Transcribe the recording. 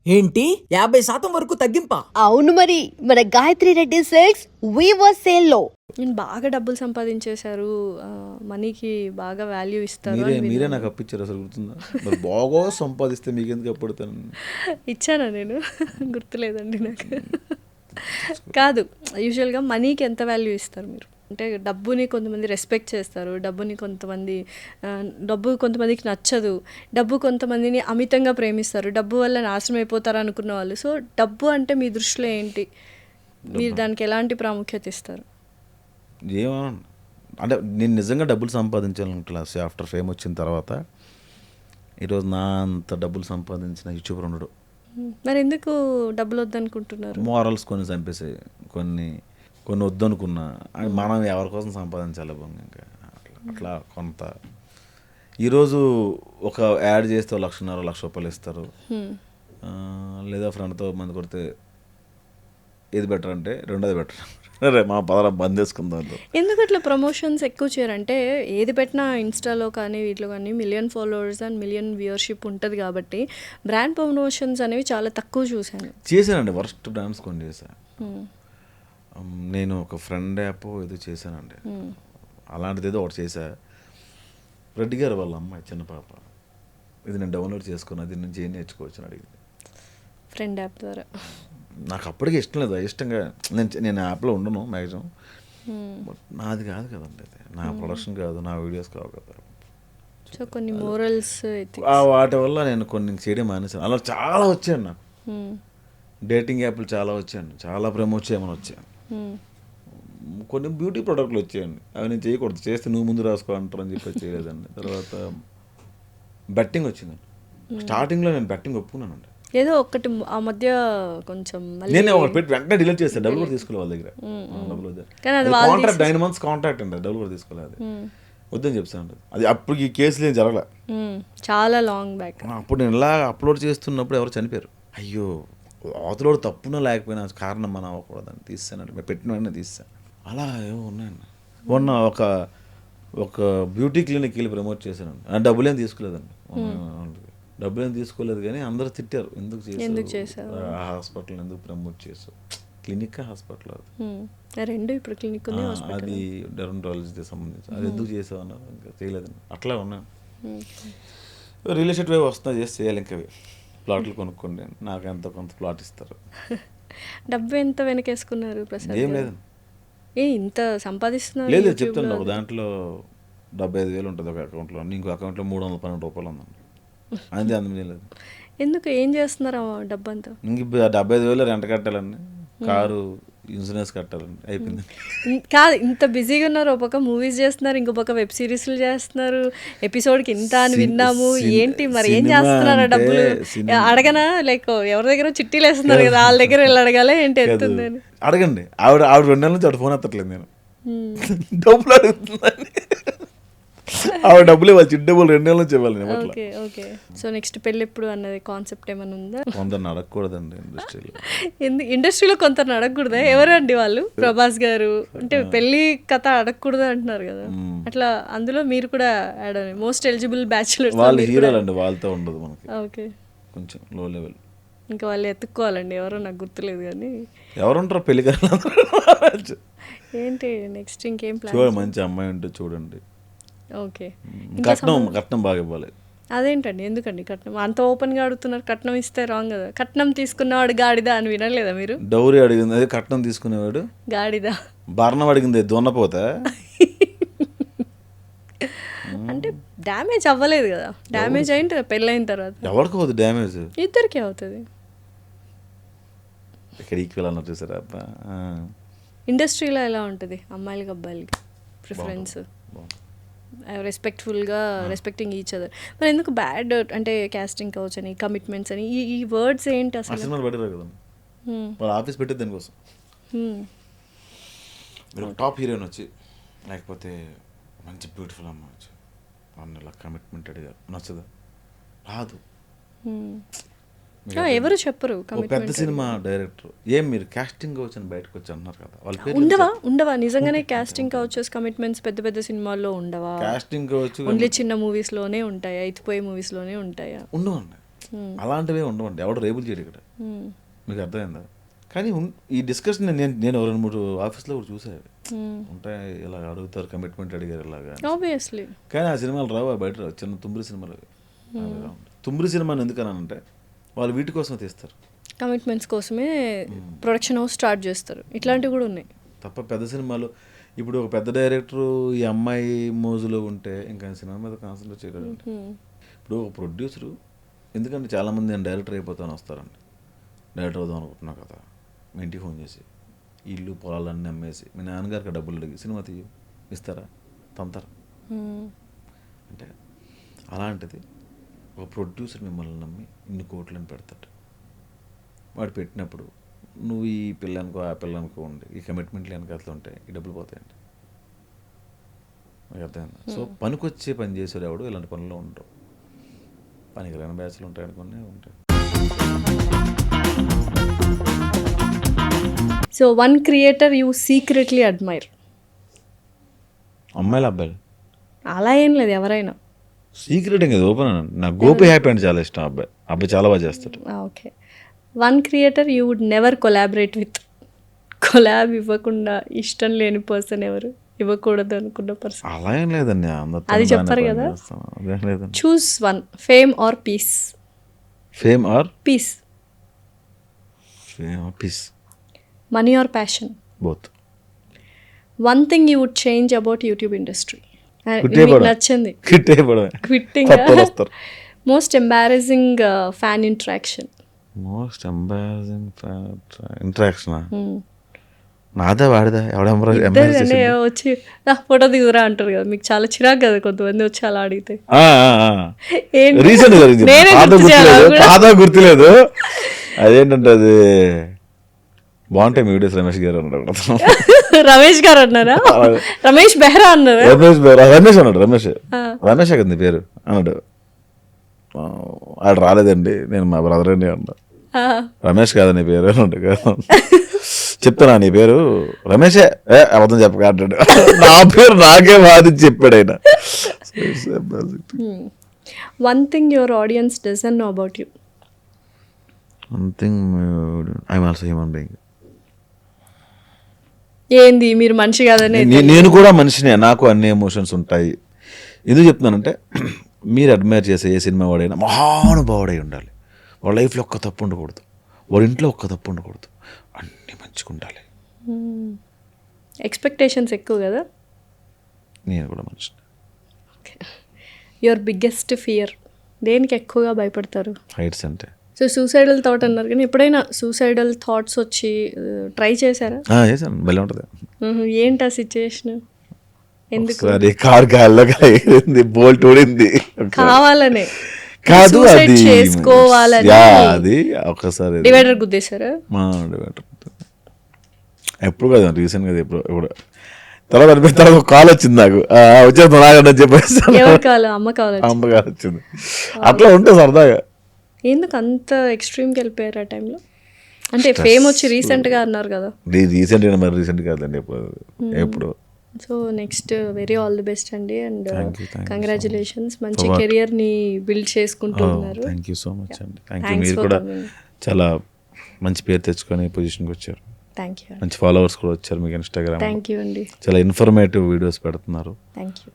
ఏంటి 50% వరకు తగ్గింపా? అవును మరి మన Gayatri Reddy silks weaver sale లో నేను బాగా డబ్బులు సంపాదించేశారు, మనీకి బాగా వాల్యూ ఇస్తారు మీరే అని మీరే విన్నాను. నాకు అప్పించారు, అసలు గుర్తుందా? మరి బాగా సంపాదిస్తే మీకు ఎందుకు అప్పుడతాను? ఇచ్చానా నేను? గుర్తులేదండి నాకు. కాదు, యూజువల్గా మనీకి ఎంత వాల్యూ ఇస్తారు మీరు? అంటే డబ్బుని కొంతమంది రెస్పెక్ట్ చేస్తారు, డబ్బుని కొంతమంది డబ్బు కొంతమందికి నచ్చదు, డబ్బు కొంతమందిని అమితంగా ప్రేమిస్తారు, డబ్బు వల్ల నాశనం అయిపోతారు అనుకున్న వాళ్ళు. సో డబ్బు అంటే మీ దృష్టిలో ఏంటి? మీరు దానికి ఎలాంటి ప్రాముఖ్యత ఇస్తారు? ఏమో అంటే నేను నిజంగా డబ్బులు సంపాదించాలనుకుంటున్నా ఆఫ్టర్ ఫేమ్ వచ్చిన తర్వాత. ఈరోజు నా అంత డబ్బులు సంపాదించిన యూట్యూబర్ ఉండడు. మరి ఎందుకు డబ్బులు వద్దనుకుంటున్నారు? మోరల్స్ కొన్ని చంపేసాయి, కొన్ని కొన్ని వద్దనుకున్నా. మనం ఎవరి కోసం సంపాదించాలి ఇంకా అట్లా కొంత. ఈరోజు ఒక యాడ్ చేస్తే 1,50,000 ఇస్తారు, లేదా ఫ్రెండ్తో మంది కొడితే ఏది బెటర్ అంటే రెండోది బెటర్. అరే మా పదరా బంద్ చేసుకుందాం. ఎందుకు అట్లా ప్రమోషన్స్ ఎక్కువ చేయరంటే, ఏది పెట్టినా ఇన్స్టాలో కానీ వీటిలో కానీ million followers and million viewership ఉంటుంది కాబట్టి బ్రాండ్ ప్రమోషన్స్ అనేవి చాలా తక్కువ చూశాను. చేశానండి, వర్స్ట్ బ్రాండ్స్ కొన్ని చేశాను. నేను ఒక ఫ్రెండ్ యాప్ ఏదో చేశానండి, అలాంటిది ఏదో ఒకటి చేశా. రెడ్డి గారు వాళ్ళ అమ్మాయి చిన్న పాప, ఇది నేను డౌన్లోడ్ చేసుకున్నా, దీని నుంచి ఏం నేర్చుకోవచ్చు అని అడిగింది. ఫ్రెండ్ యాప్ ద్వారా. నాకు అప్పటికి ఇష్టం లేదు, అయిష్టంగా నేను యాప్లో ఉండను మ్యాక్సిమం. బట్ నాది కాదు కదండి, అది నా ప్రొడక్షన్ కాదు, నా వీడియోస్ కావు కదా. సో కొన్ని మోరల్స్ వాటి వల్ల నేను కొన్ని చేయడం మానేసాను. అలా చాలా వచ్చాను నాకు, డేటింగ్ యాప్లు చాలా వచ్చాను, చాలా ప్రమోట్ చేయమని వచ్చాను. కొన్ని బ్యూటీ ప్రోడక్ట్లు వచ్చాయండి, అవి నేను చేయకూడదు, చేస్తే నువ్వు ముందు రాసుకో అంటారు అని చెప్పి చేయలేదండి. తర్వాత బెట్టింగ్ వచ్చిందండి. స్టార్టింగ్లో నేను బెట్టింగ్ ఒప్పుకున్నానండి. ఏదో ఒకటి ఆ మధ్య కొంచెం నేనే ఒకటి పెట్టి వెంటనే డిలీట్ చేస్తాను, డబ్బులు కూడా తీసుకోవాలి వాళ్ళ దగ్గర. కాంట్రాక్ట్ 9 months కాంట్రాక్ట్ అండి, డబ్బులు కూడా తీసుకోలేదు. అది వద్దని చెప్తాను. అది అప్పుడు ఈ కేసులు ఏం జరగలే, చాలా లాంగ్ బ్యాక్. అప్పుడు నేను ఇలా అప్లోడ్ చేస్తున్నప్పుడు ఎవరు చనిపోయారు. అయ్యో అవతలోడు తప్పున లేకపోయినా కారణం మనం అవ్వకూడదని తీస్తానండి, మేము పెట్టిన వెంటనే తీస్తాను. అలా ఏమో ఉన్నాయండి. మొన్న ఒక బ్యూటీ క్లినిక్ వెళ్ళి ప్రమోట్ చేశానండి, డబ్బులేం తీసుకోలేదండి. డబ్బులేం తీసుకోలేదు కానీ అందరూ తిట్టారు, ఎందుకు చేశారు ఆ హాస్పిటల్, ఎందుకు ప్రమోట్ చేసావు, క్లినిక్ హాస్పిటల్ అది రెండు. ఇప్పుడు క్లినిక్ ఉంది, అది డెర్మటాలజీకి సంబంధించి, అది ఎందుకు చేసావు అన్నారు. ఇంకా చేయలేదండి, అట్లా ఉన్నాను. రియల్ ఎస్టేట్ వైపు వస్తున్నా, చేసి చేయాలి. ఇంకా ప్లాట్లు కొనుక్కోండి, నాకు ఎంత కొంత ప్లాట్ ఇస్తారు. డబ్బు ఎంత వెనకేసుకున్నారు ప్రసాద్? ఏం లేదండి, ఇంత సంపాదిస్తున్నారు. లేదు చెప్తాను, ఒక దాంట్లో 75,000 ఉంటుంది ఒక అకౌంట్లో, ఇంకో అకౌంట్లో 312 రూపాయలు ఉందండి, అంతే, అందులో లేదు. ఎందుకు, ఏం చేస్తున్నారు ఆ డబ్బు అంతా? ఇంక 75,000 రెంట్ కట్టాలండి, కారు ఇన్సూరెన్స్ కట్టాలండి, అయిపోయింది. కాదు, ఇంత బిజీగా ఉన్నారు, ఒక పక్క మూవీస్ చేస్తున్నారు, ఇంకో పక్క వెబ్ సిరీస్లు చేస్తున్నారు, ఎపిసోడ్కి ఇంత అని విన్నాము. ఏంటి మరి ఏం చేస్తున్నారు? డబ్బులు అడగనా? లైక్ ఎవరి దగ్గర చిట్టీలు వేస్తున్నారు కదా, వాళ్ళ దగ్గర వెళ్ళి అడగాలి ఏంటి ఎత్తుందని అడగండి. ఆవిడ 2 నెలల నుంచి ఆవిడ ఫోన్ ఎత్తట్లేదు, నేను డబ్బులు అడుగుతుందని. ఆవిడ డబ్బులు ఇవ్వాలి, చిట్టి డబ్బులు 2 నెలల నుంచి ఇవ్వాలి. Okay okay. సో నెక్స్ట్ పెళ్ళి ఎప్పుడు అన్నది కాన్సెప్ట్ ఏమైనా ఉందా? కొందరిని అడగకూడదండి ఇండస్ట్రీలో. ఇండస్ట్రీలో కొందరిని అడగకూడదా? ఎవరండి వాళ్ళు? ప్రభాస్ గారు అంటే పెళ్లి కథ అడగకూడదు అంటున్నారు కదా, అట్లా అందులో మీరు కూడా యాడ్ అని మోస్ట్ ఎలిజిబుల్ బ్యాచులర్. వాళ్ళు హీరోలు అండి, వాళ్ళతో ఉండదు మనకి. ఓకే, కొంచెం లో లెవెల్. ఇంకా వాళ్ళు ఎత్తుక్కోవాలండి, ఎవరో నాకు గుర్తులేదు కానీ. ఎవరుంటారో పెళ్లి గారు ఏంటి నెక్స్ట్ ఇంకేం ప్లాన్? చూడండి, మంచి అమ్మాయి ఉంటే చూడండి. ఓకే. కట్నం బాగా ఇవ్వాలి. అదేంటండి, ఎందుకండి కట్నం అంత ఓపెన్గా అడుగుతున్నారు? కట్నం ఇస్తే రాంగ్ కదా. కట్నం తీసుకున్నవాడు గాడిద అని వినలేదా మీరు? డౌరీ అడిగింది అది, కట్నం తీసుకునేవాడు గాడిద. భరణం అడిగింది దున్నపోతే. అంటే డ్యామేజ్ అవ్వలేదు కదా, డ్యామేజ్ అయింది పెళ్ళైన తర్వాత. ఎవరికి అవుతుంది డ్యామేజ్? ఇద్దరికి అవుతుంది. ఇక్కడ ఈక్వల్ అన్నారు చూసారా. ఇండస్ట్రీలో ఎలా ఉంటుంది అమ్మాయిలకి అబ్బాయిలకి ప్రిఫరెన్స్? రెస్పెక్ట్ఫుల్గా రెస్పెక్టింగ్ ఈచ్ అదర్. మరి ఎందుకు బ్యాడ్ అంటే కాస్టింగ్ కౌచ్ అని, కమిట్మెంట్స్ అని, ఈ వర్డ్స్ ఏంటి అసలు? సినిమాలు పెట్టారు కదా, వాళ్ళ ఆఫీస్ పెట్టేది దానికోసం. మీరు టాప్ హీరోయిన్ వచ్చి, లేకపోతే మంచి బ్యూటిఫుల్ అమ్మ వచ్చి, వాళ్ళని ఇలా కమిట్మెంట్ అడిగారు, నచ్చదా? రాదు. ఎవరు చెప్పరు. పెద్ద సినిమా డైరెక్టర్ ఏం మీరు కాస్టింగ్ కౌచ్ అని బయటకు వచ్చి అన్నారు కదా, వాళ్ళ పేరు ఉండవా నిజంగానే? కాస్టింగ్ కౌచెస్ కమిట్మెంట్స్ పెద్ద పెద్ద సినిమాల్లో ఉండవా? కాస్టింగ్ కౌచ్ ఓన్లీ చిన్న మూవీస్ లోనే ఉంటాయా? ఎత్తిపోయే మూవీస్ లోనే ఉంటాయా? ఉండవండి. అలాంటివే ఉండవండి, ఎవడు రేపులు చేయడు ఇక్కడ. మీకు అర్థమైందా? కానీ ఈ డిస్కషన్ నేను 2-3 ఆఫీస్లో కూడా చూసాను. ఉంటాయి ఇలా అడుగుతారు, కమిట్మెంట్ అడిగారు ఇలాగా. ఆబ్వియస్లీ. కానీ ఆ సినిమాలు రావు, బయట రావు. చిన్న తుమ్మిరి సినిమాలు అవి. తుమ్మిరి సినిమాని ఎందుకనంటే వాళ్ళు వీటి కోసం తీస్తారు, కమిట్మెంట్స్ కోసమే ప్రొడక్షన్ హౌస్ స్టార్ట్ చేస్తారు. ఇట్లాంటివి కూడా ఉన్నాయి తప్ప పెద్ద సినిమాలు. ఇప్పుడు ఒక పెద్ద డైరెక్టరు ఈ అమ్మాయి మోజులో ఉంటే ఇంకా సినిమా మీద కాన్సన్ట్రేట్ చేయగలండి. ఇప్పుడు ఒక ప్రొడ్యూసరు, ఎందుకంటే చాలామంది నేను డైరెక్టర్ అయిపోతాను వస్తారండి. డైరెక్టర్ అవుదాం అనుకుంటున్నా కదా, మీ ఇంటికి ఫోన్ చేసి ఇల్లు పొలాలన్నీ అమ్మేసి మీ నాన్నగారికి డబ్బులు అడిగి సినిమా తీయ ఇస్తారా? తంతారా? అంటే అలాంటిది ఒక ప్రొడ్యూసర్ మిమ్మల్ని నమ్మి ఇన్ని కోట్లని పెడతాడు. వాడు పెట్టినప్పుడు నువ్వు ఈ పిల్లనుకో ఆ పిల్లనుకో ఉండి ఈ కమిట్మెంట్లు వెనకాతలు ఉంటాయి, ఈ డబ్బులు పోతాయండి. మీకు అర్థమైందా? సో పనికొచ్చే పని చేసేవాడు ఎవడు ఇలాంటి పనుల్లో ఉండరు. పనికిరాని బ్యాచ్లు ఉంటాయి అనుకునే ఉంటాయి. So one creator you secretly admire. అమ్మాయిలు అబ్బాయిలు అలా ఏం లేదు, ఎవరైనా. సీక్రెట్ కదా, ఓపెన్ అనండి. నాకు గోపి హ్యాపీ అంటే చాలా ఇష్టం. అబ్బాయి చాలా బాగా చేస్తాడు. Okay. One creator you would never collaborate with. Collab ఇవ్వకుండా ఇష్టం లేని పర్సన్ ఎవరు? ఇవ్వకూడదు అనుకున్న పర్సన్. అలా ఏం లేదండి, అది చెప్పారు కదా. అదేం లేదండి. Choose one, fame or peace. Fame or peace. Fame or peace. Money or passion. Both. One thing you would change about YouTube industry. నచ్చింది. Quitting. Most embarrassing fan interaction. Most embarrassing interaction నాదా వాడిదా? వచ్చి photo దిగురా అంటారు కదా, మీకు చాలా చిరాకు కదా కొంతమంది వచ్చి అలా అడిగితే. గుర్తులేదు. అదేంటంటే అది బాగుంటాయి మీ వీడియోస్. రమేష్ గారు అన్నాడు. రమేష్ గారు అన్నారా? రమేష్ బెహ్రా అన్నారా? రమేష్ అన్నాడు. రమేష్ కదా పేరు అన్నాడు. ఆడు రాలేదండి, నేను మా బ్రదర్ అండి అన్నా. రమేష్ కాదా నీ పేరు అన్నాడు. కదా చెప్తానా నీ పేరు రమేషే, అబద్ధం చెప్పక అంటాడు. నా పేరు నాకే వాదించి చెప్పాడు ఆయన. One thing your audience doesn't know about you. One thing I'm also human being. ఏంది మీరు మనిషి కాదని? నేను కూడా మనిషినే, నాకు అన్ని ఎమోషన్స్ ఉంటాయి. ఎందుకు చెప్తున్నానంటే మీరు అడ్మైర్ చేసే ఏ సినిమా వాడైనా మహానుభావుడై ఉండాలి. వాడి లైఫ్లో ఒక్క తప్పు ఉండకూడదు, వాడి ఇంట్లో ఒక్క తప్పు ఉండకూడదు, అన్నీ మంచిగా ఉండాలి. ఎక్స్పెక్టేషన్స్ ఎక్కువ కదా. నేను కూడా మనిషిని. Your biggest fear. దేనికి ఎక్కువగా భయపడతారు? హైట్స్ అంటే. సో సూసైడల్ థాట్ అన్నారు, కానీ ఎప్పుడైనా సూసైడల్ థాట్స్ వచ్చి ట్రై చేశారా? చేశాను, భలే ఉంటుంది. ఏంటి ఆ సిచ్యుయేషన్? ఎందుకు? కార్ గాల్లో ఎగిరింది, బోల్ట్ ఊడింది. కావాలనే కాదు, అది చేసుకోవాలని. అది ఒకసారి డివైడర్ గుద్దేశారా? డివైడర్ ఎప్పుడు కదా, రీసెంట్ గా ఎప్పుడు తర్వాత అనిపోయిన తర్వాత ఒక కాల్ వచ్చింది నాకు, వచ్చేది నాగని చెప్పేసి. ఎవరు కావాలి? అమ్మ కావాలి. అమ్మ కాల్ వచ్చింది. అట్లా ఉంటే సరదాగా. ఎందుకు అంత ఎక్స్ట్రీమ్కి వెళ్ళిపోయారు ఆ టైంలో? అంటే ఫేమ్ వచ్చి రీసెంట్గా అన్నారు కదా. రీసెంట్గా మరి రీసెంట్ కాదండి, ఎప్పుడు. So next very all the best అండి, అండ్ కంగ్రాచులేషన్స్. మంచి కెరియర్ని బిల్డ్ చేసుకుంటూ ఉన్నారు. థ్యాంక్ యూ సో మచ్ అండి. Thank you. మీరు కూడా చాలా మంచి పేరు తెచ్చుకొని పొజిషన్కి వచ్చారు. Thank you. మంచి ఫాలోవర్స్ కూడా వచ్చారు మీకు ఇన్స్టాగ్రామ్. థ్యాంక్ యూ అండి. చాలా ఇన్ఫర్మేటివ్ వీడియోస్ పెడుతున్నారు. Thank you.